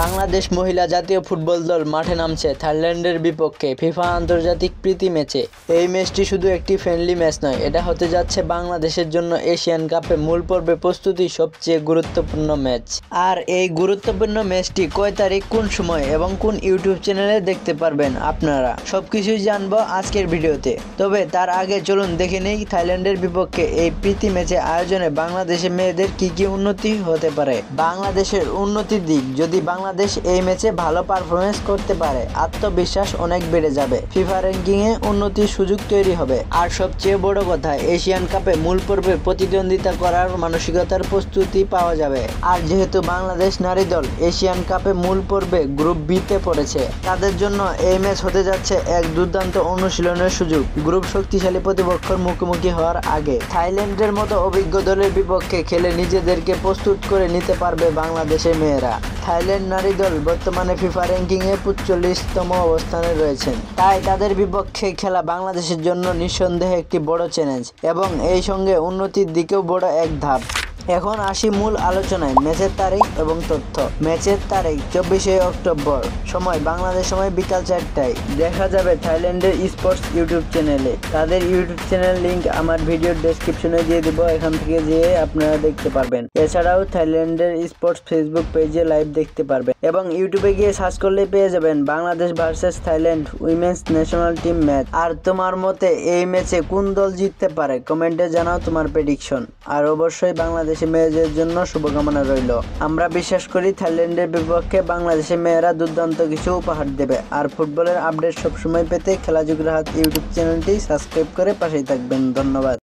বাংলাদেশ মহিলা জাতীয় ফুটবল দল মাঠে নামছে থাইল্যান্ডের বিপক্ষে ফিফা আন্তর্জাতিক প্রীতি ম্যাচে। এই ম্যাচটি শুধু একটি ফ্রেন্ডলি ম্যাচ নয়, এটা হতে যাচ্ছে বাংলাদেশের জন্য এশিয়ান কাপে মূল পর্বে প্রস্তুতি সবচেয়ে গুরুত্বপূর্ণ ম্যাচ। আর এই গুরুত্বপূর্ণ ম্যাচটি কয় তারিখ, কোন সময় এবং কোন ইউটিউব চ্যানেলে দেখতে পারবেন আপনারা সবকিছুই জানবো আজকের ভিডিওতে। তবে তার আগে চলুন দেখে নেই থাইল্যান্ডের বিপক্ষে এই প্রীতি ম্যাচে আয়োজনে বাংলাদেশের মেয়েদের কি কি উন্নতি হতে পারে। বাংলাদেশের উন্নতির দিক, যদি বাংলাদেশ এই ম্যাচে ভালো পারফরমেন্স করতে পারে আত্মবিশ্বাস অনেক বেড়ে যাবে, ফিফা র্যাঙ্কিং এ উন্নতির সুযোগ তৈরি হবে। আর সবচেয়ে বড় কথা, এশিয়ান কাপে মূল পর্বে প্রতিদ্বন্দ্বিতা করার মানসিকতার প্রস্তুতি পাওয়া যাবে। আর যেহেতু বাংলাদেশ নারী দল এশিয়ান কাপে মূল পর্বে গ্রুপ বি তে পড়েছে, তাদের জন্য এই ম্যাচ হতে যাচ্ছে এক দুর্দান্ত অনুশীলনের সুযোগ। গ্রুপ শক্তিশালী প্রতিপক্ষের মুখোমুখি হওয়ার আগে থাইল্যান্ডের মতো অভিজ্ঞ দলের বিপক্ষে খেলে নিজেদেরকে প্রস্তুত করে নিতে পারবে বাংলাদেশের মেয়েরা। থাইল্যান্ড নারী দল বর্তমানে ফিফা র্যাঙ্কিং এ 45তম অবস্থানে রয়েছেন, তাই তাদের বিপক্ষে খেলা বাংলাদেশের জন্য নিঃসন্দেহে একটি বড় চ্যালেঞ্জ এবং এই সঙ্গে উন্নতির দিকেও বড় এক ধাপ। এখন আসি মূল আলোচনায়। ম্যাচের তারিখ এবং তথ্য। ম্যাচের তারিখ 24শে অক্টোবর, সময় বাংলাদেশ সময় বিকাল 4টায়। দেখা যাবে থাইল্যান্ডের স্পোর্টস ইউটিউব চ্যানেলে। তাদের ইউটিউব চ্যানেল লিংক আমার ভিডিওর ডেসক্রিপশনে দিয়ে দিব, এখান থেকে যেয়ে আপনারা দেখতে পারবেন। এছাড়াও থাইল্যান্ডের স্পোর্টস ফেসবুক পেজে লাইভ দেখতে পারবেন এবং ইউটিউবে গিয়ে সার্চ করলেই পেয়ে যাবেন Bangladesh versus Thailand women's national team match. আর তোমার মতে এই ম্যাচে কোন দল জিততে পারে কমেন্টে জানাও তোমার প্রেডিকশন। আর অবশ্যই বাংলাদেশের মেয়েদের জন্য শুভকামনা রইল। আমরা বিশ্বাস করি থাইল্যান্ডের বিপক্ষে বাংলাদেশের মেয়েরা দুর্দান্ত কিছু উপহার দেবে। আর ফুটবলের আপডেট সবসময় পেতে খেলাযোগের হাত ইউটিউব চ্যানেলটি সাবস্ক্রাইব করে পাশেই থাকবেন। ধন্যবাদ।